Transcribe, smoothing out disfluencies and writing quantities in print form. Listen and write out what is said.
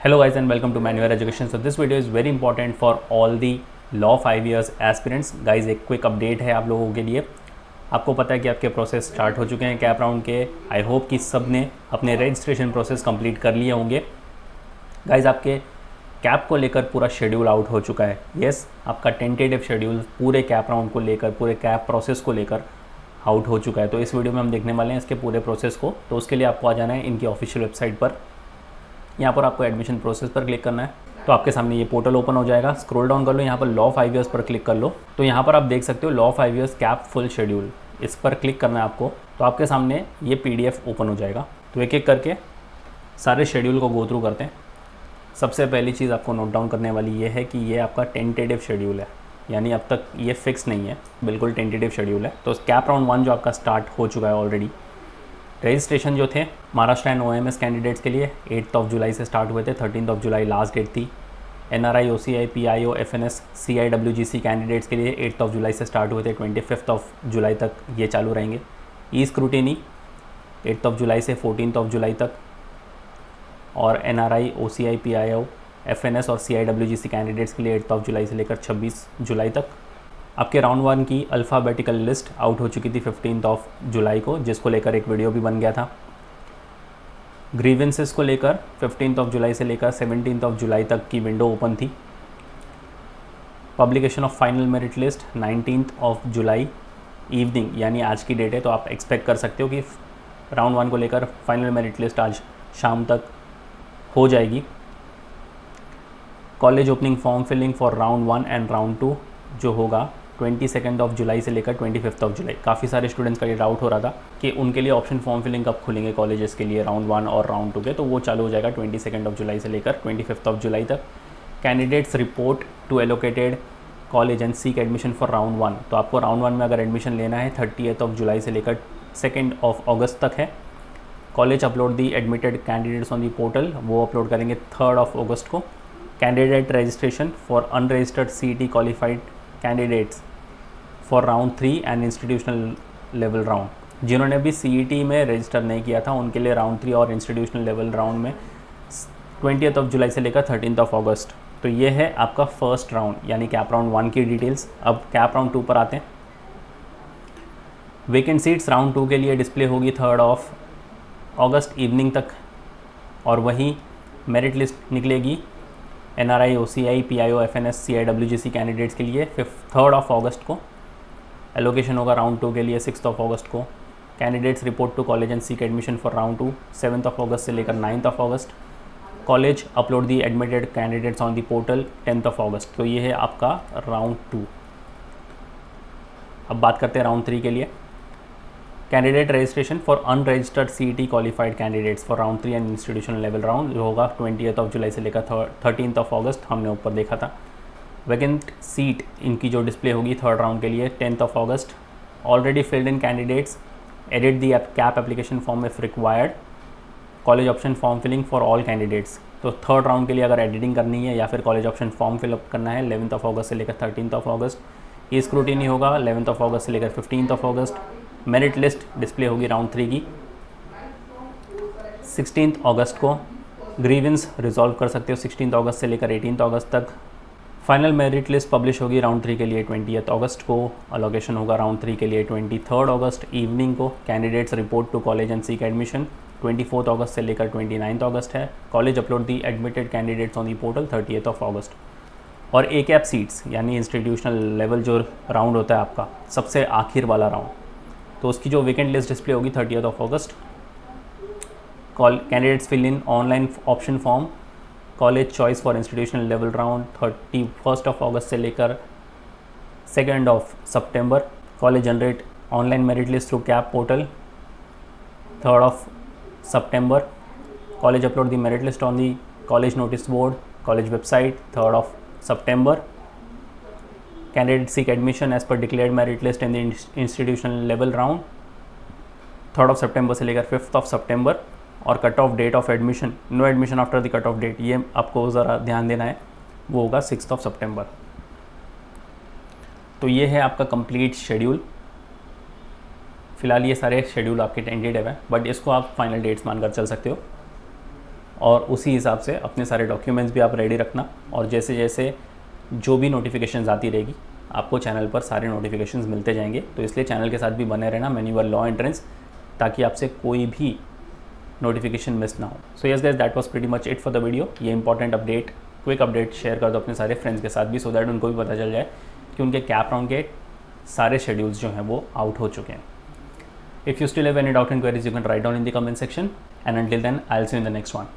Hello guys and welcome to Manual Education. So this video is very important for all the law 5 years aspirants. Guys एक quick update है आप लोगों के लिए। आपको पता है कि आपके प्रोसेस स्टार्ट हो चुके हैं कैप राउंड के। आई होप कि सब ने अपने रजिस्ट्रेशन प्रोसेस कंप्लीट कर लिए होंगे। गाइज आपके कैप को लेकर पूरा शेड्यूल आउट हो चुका है। यस आपका टेंटेटिव शेड्यूल पूरे कैप राउंड को लेकर, पूरे कैप प्रोसेस को लेकर आउट हो चुका है। तो इस वीडियो में हम देखने वाले हैं इसके पूरे प्रोसेस को। तो उसके लिए आपको आ जाना है इनकी ऑफिशियल वेबसाइट पर। यहाँ पर आपको एडमिशन प्रोसेस पर क्लिक करना है तो आपके सामने ये पोर्टल ओपन हो जाएगा। स्क्रॉल डाउन कर लो, यहाँ पर लॉ 5 इयर्स पर क्लिक कर लो। तो यहाँ पर आप देख सकते हो law 5 years cap full schedule, इस पर क्लिक करना है आपको। तो आपके सामने ये PDF ओपन हो जाएगा। तो एक एक करके सारे शेड्यूल को गो थ्रू करते हैं। सबसे पहली चीज़ आपको नोट डाउन करने वाली ये है कि ये आपका टेंटेटिव शेड्यूल है, यानी अब तक ये फिक्स नहीं है, बिल्कुल टेंटेटिव शेड्यूल है। तो कैप राउंड 1 जो आपका स्टार्ट हो चुका है ऑलरेडी। रजिस्ट्रेशन जो थे महाराष्ट्र एंड OMS कैंडिडेट्स के लिए 8 जुलाई से स्टार्ट हुए थे। 13 जुलाई लास्ट डेट थी। NRI, OCI, PIO, FNS, CIWGC candidates के लिए 8 जुलाई से स्टार्ट हुए थे। 25 जुलाई तक ये चालू रहेंगे। ई स्क्रूटिनी 8 जुलाई से 14 जुलाई तक, और NRI, OCI, PIO, FNS और CIWGC कैंडिडेट्स के लिए 8 जुलाई से लेकर 26 जुलाई तक। आपके राउंड 1 की अल्फ़ाबेटिकल लिस्ट आउट हो चुकी थी 15 जुलाई को, जिसको लेकर एक वीडियो भी बन गया था। ग्रीवेंसेस को लेकर 15 जुलाई से लेकर 17 जुलाई तक की विंडो ओपन थी। Publication of final merit list 19 July evening, यानी आज की डेट है। तो आप एक्सपेक्ट कर सकते हो कि राउंड 1 को लेकर फाइनल मेरिट लिस्ट आज शाम तक हो जाएगी। College opening form filling for round 1 and round 2 जो होगा 22 जुलाई से लेकर 25 जुलाई। काफ़ी सारे स्टूडेंट्स का ये डाउट हो रहा था कि उनके लिए ऑप्शन फॉर्म फिलिंग कब खुलेंगे कॉलेजेस के लिए राउंड 1 और राउंड 2 के। तो वो चालू हो जाएगा 22 जुलाई से लेकर 25 जुलाई तक। Candidates report to allocated college and seek admission for round 1। तो आपको राउंड 1 में अगर एडमिशन लेना है 30 जुलाई से लेकर 2 अगस्त तक है। College upload the admitted candidates on the portal, वो अपलोड करेंगे 3 अगस्त को। Candidate registration for unregistered CET qualified candidates for round 3 and institutional level round. जिन्होंने भी CET में रजिस्टर नहीं किया था उनके लिए राउंड 3 और इंस्टीट्यूशनल लेवल राउंड में 20 जुलाई से लेकर 13 अगस्त। तो ये है आपका फर्स्ट राउंड, यानी कैप राउंड 1 की डिटेल्स। अब कैप राउंड 2 पर आते हैं। वेकेंट सीट्स राउंड 2 के लिए डिस्प्ले होगी 3 अगस्त इवनिंग तक, और वहीं मेरिट लिस्ट निकलेगी NRI, OCI, PIO, FNS, CIWGC candidates के लिए 3 अगस्त को। एलोकेशन होगा राउंड 2 के लिए 6 अगस्त को। Candidates report to college and seek admission for round 2 7 अगस्त से लेकर 9 अगस्त। College upload the admitted candidates on the portal 10 अगस्त। तो ये है आपका राउंड 2। अब बात करते हैं राउंड 3 के लिए। Candidate registration for unregistered CET qualified candidates for round 3 and institutional level round जो होगा 20 जुलाई से लेकर 13 अगस्त, हमने ऊपर देखा था। वैकेंट सीट इनकी जो डिस्प्ले होगी 3rd राउंड के लिए 10 अगस्त। Already filled in candidates edit the CAP application form if required. College option form filling for all candidates. तो 3rd राउंड के लिए अगर एडिटिंग करनी है या फिर कॉलेज ऑप्शन फॉर्म फिलअप करना है 11 अगस्त से लेकर 13 अगस्त। ये स्क्रूटिनी होगा 11 अगस्त से लेकर 15 अगस्त। मेरिट लिस्ट डिस्प्ले होगी राउंड 3 की 16 अगस्त को। ग्रीवेंस रिजॉल्व कर सकते हो 16 अगस्त से लेकर 18 अगस्त तक। फाइनल मेरिट लिस्ट पब्लिश होगी राउंड 3 के लिए 20 अगस्त को। अलोकेशन होगा राउंड 3 के लिए 23 अगस्त इवनिंग को। Candidates report to college and seek admission 24 अगस्त से लेकर 29 अगस्त है। College upload the admitted candidates on the portal 30 अगस्त। और ए कैप सीट्स यानी इंस्टीट्यूशनल लेवल जो राउंड होता है आपका सबसे आखिर वाला राउंड, तो उसकी जो वेकेंट लिस्ट डिस्प्ले होगी 30 अगस्त। Candidates fill in online option form college choice for institutional level round 31 अगस्त से लेकर 2 सितंबर। College generate online merit list through CAP portal 3 सितंबर। College upload the merit list on the college notice board college website 3 सितंबर। Candidate seek admission as per declared merit list in the institutional level round 3 सितंबर से लेकर 5 सितंबर। और cut off date of admission, no admission after the cut off date, ये आपको ज़रा ध्यान देना है, वो होगा 6 सितंबर। तो ये है आपका कंप्लीट शेड्यूल। फ़िलहाल ये सारे शेड्यूल आपके टेंटेटिव है, बट इसको आप फाइनल डेट्स मानकर चल सकते हो। और उसी हिसाब से अपने सारे डॉक्यूमेंट्स भी आप रेडी रखना। और जैसे जैसे जो भी नोटिफिकेशंस आती रहेगी आपको चैनल पर सारे नोटिफिकेशंस मिलते जाएंगे, तो इसलिए चैनल के साथ भी बने रहना मैन्युअल लॉ एंट्रेंस, ताकि आपसे कोई भी नोटिफिकेशन मिस ना हो। So yes guys, that was pretty much it for the video. ये important update, quick update share कर दो अपने सारे फ्रेंड्स के साथ भी, सो दैट उनको भी पता चल जाए कि उनके कैप राउंड के सारे शेड्यूल्स जो हैं वो आउट हो चुके हैं। If you still have any doubt and queries, you can write down in the comment section, and until then I'll see you in the next one.